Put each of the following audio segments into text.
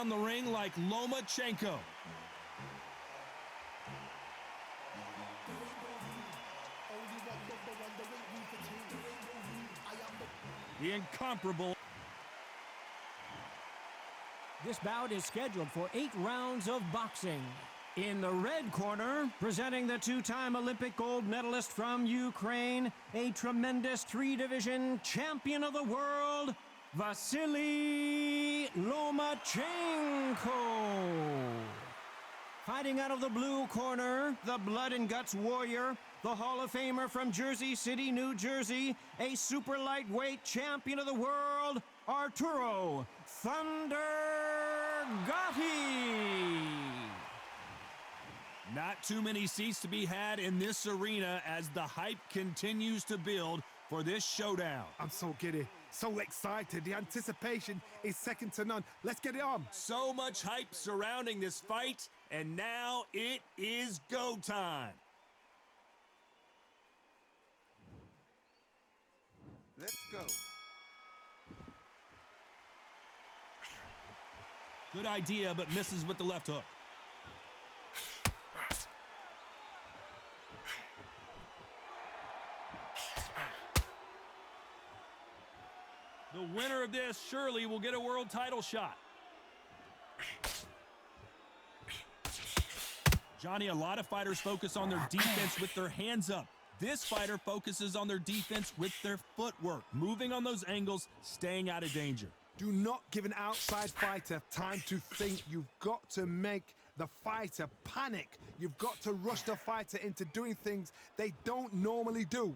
around the ring like Lomachenko. The incomparable. This bout is scheduled for 8 rounds of boxing. In the red corner, presenting the 2-time Olympic gold medalist from Ukraine, a tremendous 3-division champion of the world, Vasili Lomachenko. Fighting out of the blue corner, the blood and guts warrior, the Hall of Famer from Jersey City, New Jersey, a super lightweight champion of the world, Arturo Thunder Gatti. Not too many seats to be had in this arena as the hype continues to build for this showdown. I'm so giddy, so excited. The anticipation is second to none. Let's get it on. So much hype surrounding this fight, and now it is go time. Let's go. Good idea, but misses with the left hook. The winner of this surely will get a world title shot. Johnny, a lot of fighters focus on their defense with their hands up. This fighter focuses on their defense with their footwork, moving on those angles, staying out of danger. Do not give an outside fighter time to think. You've got to make the fighter panic. You've got to rush the fighter into doing things they don't normally do.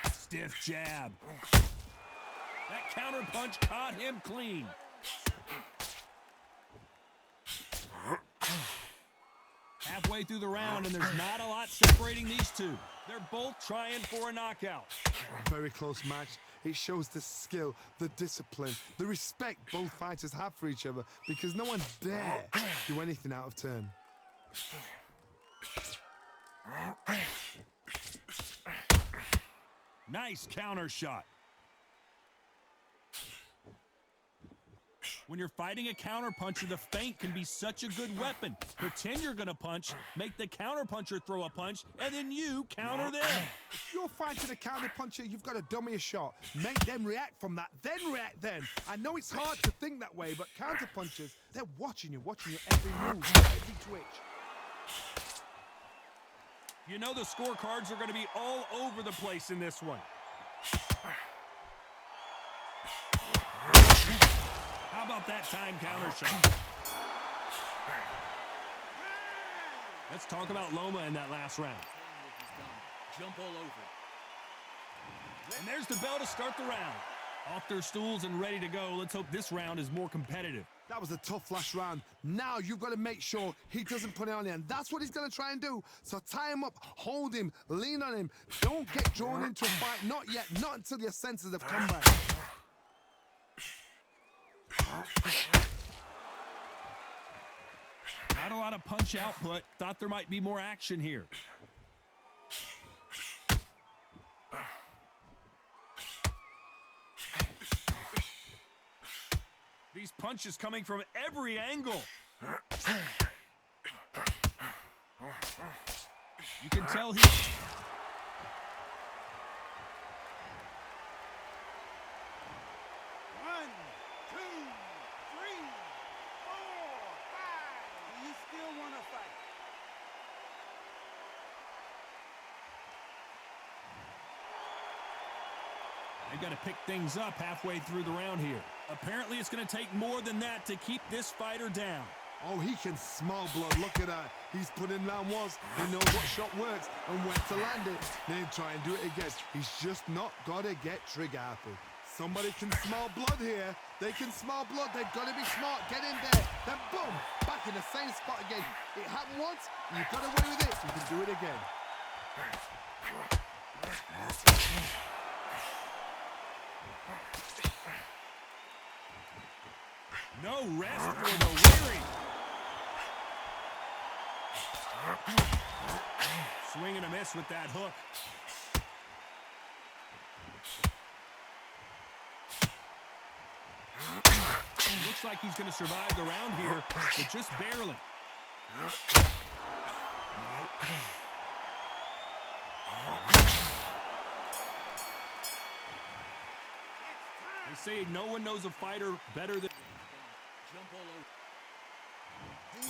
Stiff jab. That counter punch caught him clean. Halfway through the round, and there's not a lot separating these two. They're both trying for a knockout. Very close match. It shows the skill, the discipline, the respect both fighters have for each other, because no one dare do anything out of turn. Nice counter shot. When you're fighting a counterpuncher, the feint can be such a good weapon. Pretend you're gonna punch, make the counterpuncher throw a punch, and then you counter them. If you're fighting a counterpuncher, you've got to dummy a shot. Make them react from that, then react then. I know it's hard to think that way, but counterpunchers, they're watching you every move, every twitch. You know the scorecards are going to be all over the place in this one. How about that time counter shot? Let's talk about Loma in that last round. Jump all over. And there's the bell to start the round. Off their stools and ready to go. Let's hope this round is more competitive. That was a tough last round. Now you've got to make sure he doesn't put it on you, and that's what he's going to try and do. So tie him up, hold him, lean on him. Don't get drawn into a fight. Not yet. Not until your senses have come back. Not a lot of punch output. Thought there might be more action here. These punches coming from every angle. You can tell he... One, two, three, 4, 5. You still want to fight? They've got to pick things up halfway through the round here. Apparently, it's going to take more than that to keep this fighter down. Oh, he can smell blood. Look at that. He's put in round ones. He knows what shot works and where to land it. Then try and do it again. He's just not got to get trigger happy. Somebody can smell blood here. They can smell blood. They've got to be smart. Get in there. Then boom, back in the same spot again. It happened once. You got away with it. You can do it again. No rest for the weary. Swing and a miss with that hook. Looks like he's going to survive the round here, but just barely. They say no one knows a fighter better than... Jump all over.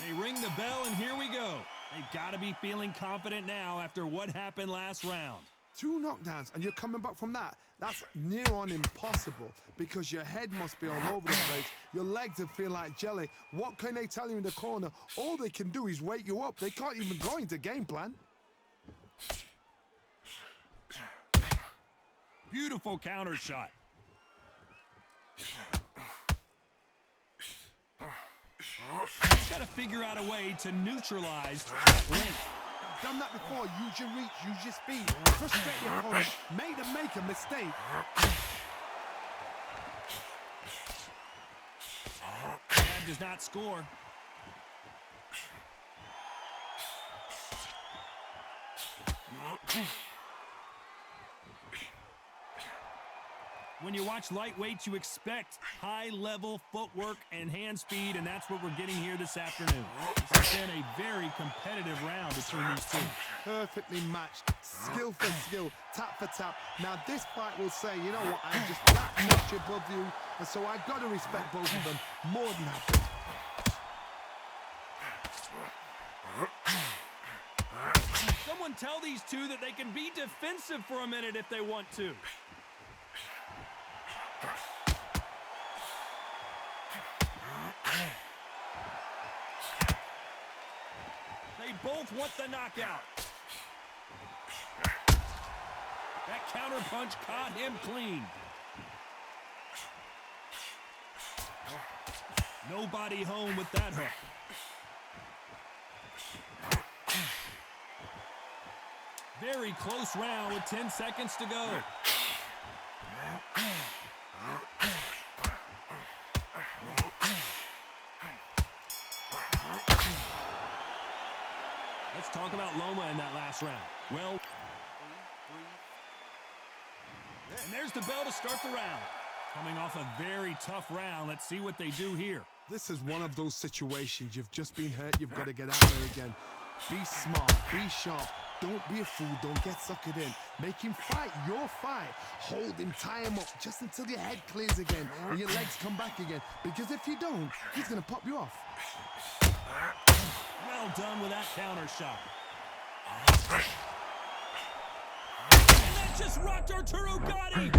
They ring the bell, and here we go. They got to be feeling confident now after what happened last round. 2 knockdowns, and you're coming back from that. That's near on impossible because your head must be all over the place. Your legs will feel like jelly. What can they tell you in the corner? All they can do is wake you up. They can't even go into game plan. Beautiful counter shot. He's got to figure out a way to neutralize length. Done that before. Use your reach, use your speed. Frustrate your opponent. Make them make a mistake. Jab does not score. When you watch lightweights, you expect high-level footwork and hand speed, and that's what we're getting here this afternoon. This has been a very competitive round between these two. Perfectly matched. Skill for skill, tap for tap. Now this fight will say, you know what, I'm just that much above you, and so I've got to respect both of them more than happy. Someone tell these two that they can be defensive for a minute if they want to. They both want the knockout. That counter punch caught him clean. Nobody home with that hook. Very close round with 10 seconds to go. Let's talk about Loma in that last round. Well, and there's the bell to start the round. Coming off a very tough round, let's see what they do here. This is one of those situations. You've just been hurt. You've got to get out there again. Be smart. Be sharp. Don't be a fool. Don't get suckered in. Make him fight your fight. Hold him, tie him up just until your head clears again and your legs come back again. Because if you don't, he's going to pop you off. Well done with that counter shot. And that just rocked Arturo Gatti.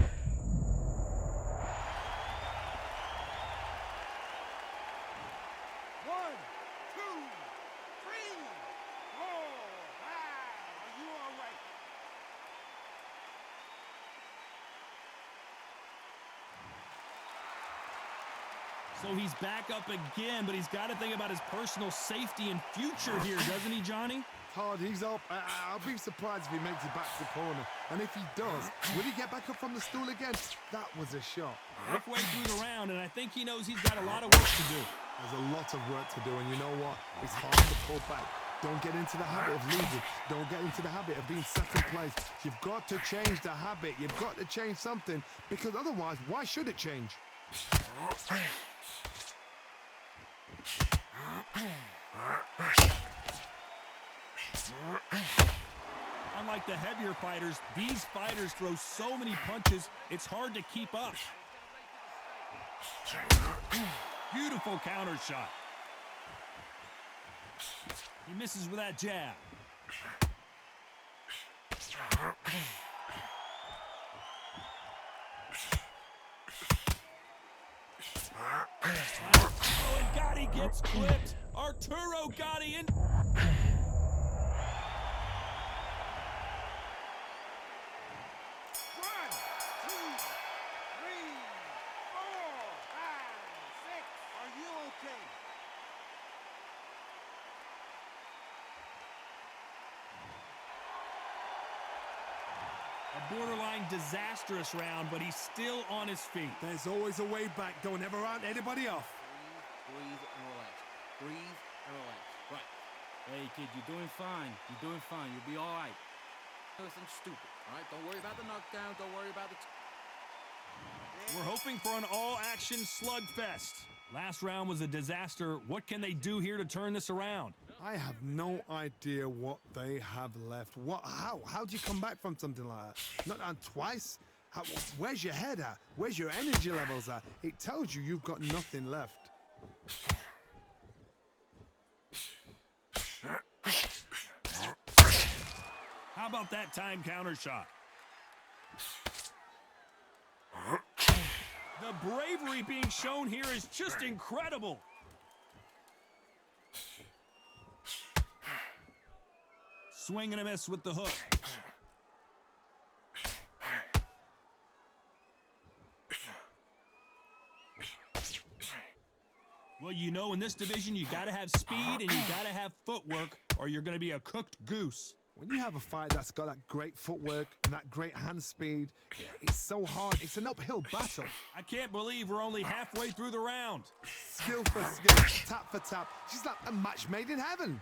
So he's back up again, but he's got to think about his personal safety and future here, doesn't he, Johnny? Hard, he's up. I'll be surprised if he makes it back to the corner. And if he does, will he get back up from the stool again? That was a shot. Halfway through the round, and I think he knows he's got a lot of work to do. There's a lot of work to do, and you know what? It's hard to pull back. Don't get into the habit of losing. Don't get into the habit of being second place. You've got to change the habit. You've got to change something, because otherwise, why should it change? Unlike the heavier fighters, these fighters throw so many punches, it's hard to keep up. Beautiful counter shot. He misses with that jab. Oh, and Gatti gets clipped. Arturo Gatti in. 6. Are you okay? A borderline disastrous round, but he's still on his feet. There's always a way back. Don't ever round anybody off. Breathe and relax. Breathe and relax. Right. Hey, kid, you're doing fine. You're doing fine. You'll be all right. Listen, stupid, all right? Don't worry about the knockdown. Don't worry about the... We're hoping for an all-action slugfest. Last round was a disaster. What can they do here to turn this around? I have no idea what they have left. How do you come back from something like that? Not down twice? Where's your head at? Where's your energy levels at? It tells you you've got nothing left. How about that time counter shot? The bravery being shown here is just incredible. Swing and a miss with the hook. Well, you know, in this division, you got to have speed and you got to have footwork, or you're going to be a cooked goose. When you have a fight that's got that great footwork and that great hand speed, it's so hard. It's an uphill battle. I can't believe we're only halfway through the round. Skill for skill, tap for tap. She's like a match made in heaven.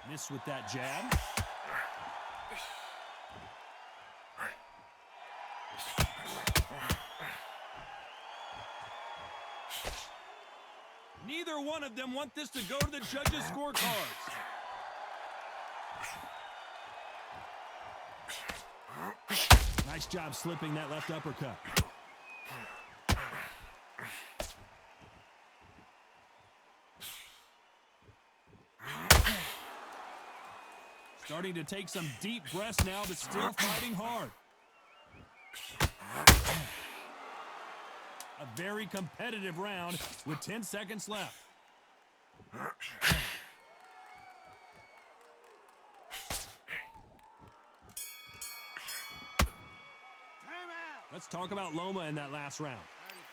Miss with that jab. Neither one of them want this to go to the judges' scorecards. Nice job slipping that left uppercut. Starting to take some deep breaths now, but still fighting hard. A very competitive round with 10 seconds left. Let's talk about Loma in that last round.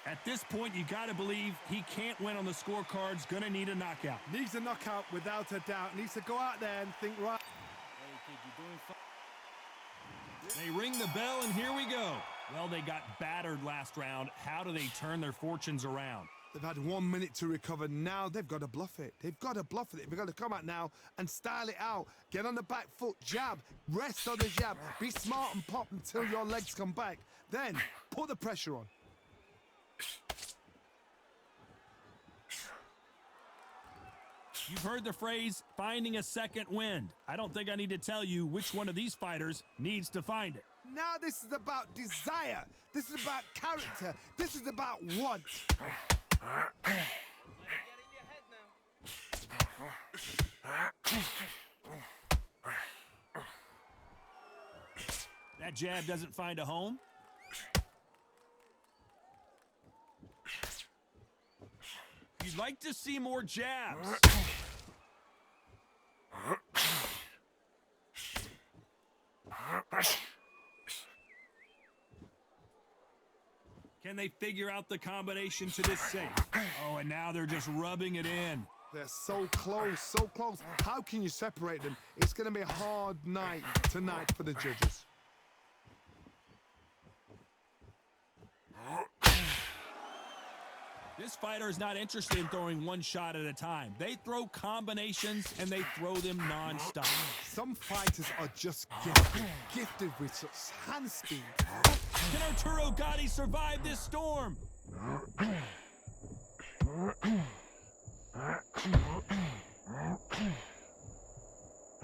At this point, you got to believe he can't win on the scorecards. Gonna need a knockout. Needs a knockout without a doubt. Needs to go out there and think right. Hey, kid, you're doing fine. They ring the bell, and here we go. Well, they got battered last round. How do they turn their fortunes around? They've had 1 minute to recover. Now they've got to bluff it. They've got to bluff it. They've got to come out now and style it out. Get on the back foot, jab, rest on the jab. Be smart and pop until your legs come back. Then put the pressure on. You've heard the phrase, finding a second wind. I don't think I need to tell you which one of these fighters needs to find it. Now this is about desire. This is about character. This is about want. That jab doesn't find a home. You'd like to see more jabs. Can they figure out the combination to this safe? Oh, and now they're just rubbing it in. They're so close, so close. How can you separate them? It's going to be a hard night tonight for the judges. This fighter is not interested in throwing one shot at a time. They throw combinations, and they throw them non-stop. Some fighters are just gifted with such hand speed. Can Arturo Gatti survive this storm?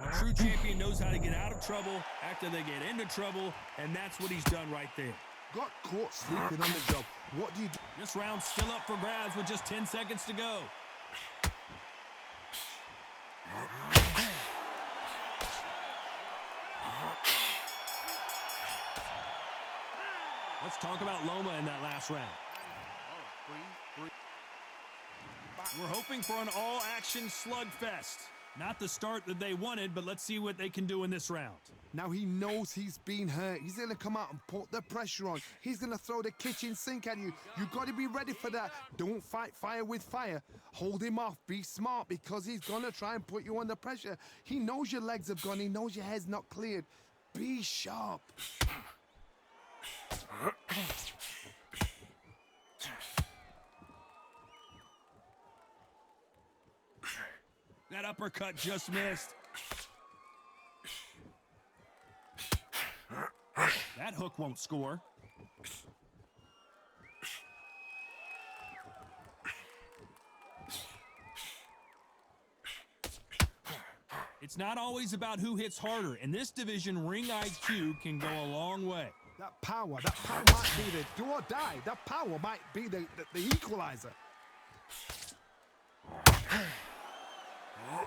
A true champion knows how to get out of trouble after they get into trouble, and that's what he's done right there. Got caught sleeping on the job. What do you do? This round's still up for grabs with just 10 seconds to go. Let's talk about Loma in that last round. We're hoping for an all-action slugfest. Not the start that they wanted, but let's see what they can do in this round. Now he knows he's been hurt. He's going to come out and put the pressure on. He's going to throw the kitchen sink at you. You got to be ready for that. Don't fight fire with fire. Hold him off. Be smart because he's going to try and put you under pressure. He knows your legs have gone. He knows your head's not cleared. Be sharp. That uppercut just missed. That hook won't score. It's not always about who hits harder. In this division, ring IQ can go a long way. That power might be the do or die. That power might be the equalizer.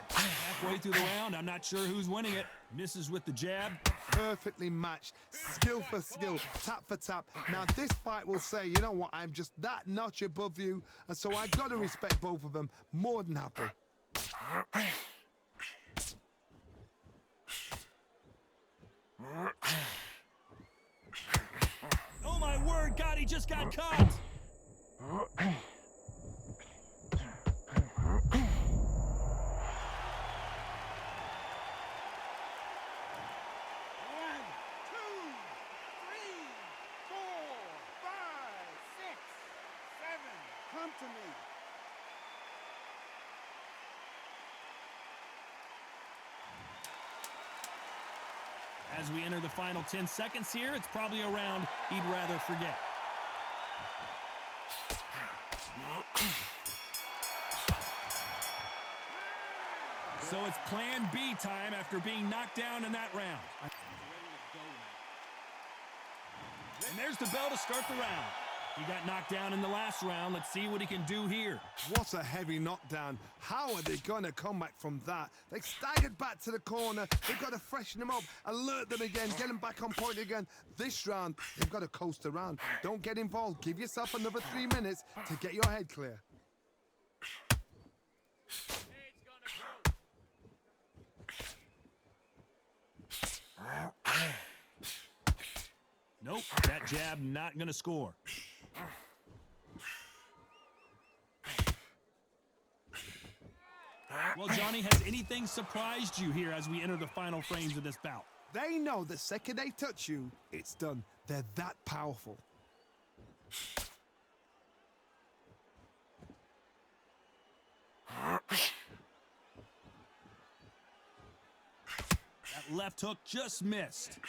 Halfway through the round, I'm not sure who's winning it. Misses with the jab. Perfectly matched, skill for skill, tap for tap. Now this fight will say, you know what, I'm just that notch above you, and so I gotta respect both of them. More than happy. Oh my word, Gatti just got caught. Come to me. As we enter the final 10 seconds here, it's probably a round he'd rather forget. So it's plan B time after being knocked down in that round. And there's the bell to start the round. He got knocked down in the last round. Let's see what he can do here. What a heavy knockdown. How are they going to come back from that? They staggered back to the corner. They've got to freshen them up, alert them again, get them back on point again. This round, they've got to coast around. Don't get involved. Give yourself another 3 minutes to get your head clear. Nope, that jab not going to score. Well, Johnny, has anything surprised you here as we enter the final frames of this bout? They know the second they touch you, it's done. They're that powerful. That left hook just missed.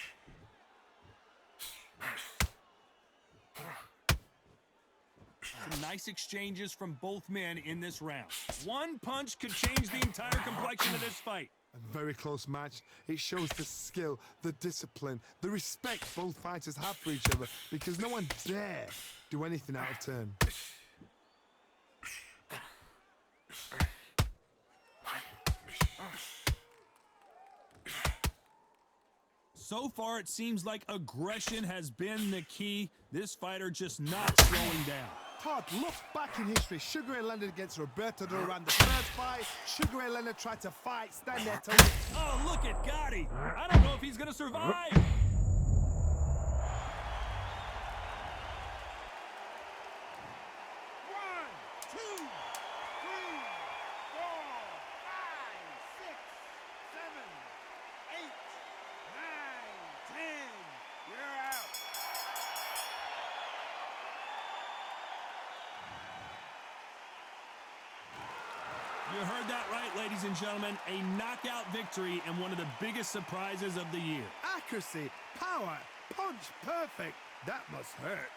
Some nice exchanges from both men in this round. One punch could change the entire complexion of this fight. A very close match. It shows the skill, the discipline, the respect both fighters have for each other, because no one dare do anything out of turn. So far, it seems like aggression has been the key. This fighter just not slowing down. Todd, look back in history. Sugar Ray Leonard against Roberto Duran. The first fight, Sugar Ray Leonard tried to fight, stand there till... Oh, look at Gatti. I don't know if he's going to survive. You heard that right, ladies and gentlemen. A knockout victory and one of the biggest surprises of the year. Accuracy, power, punch, perfect. That must hurt.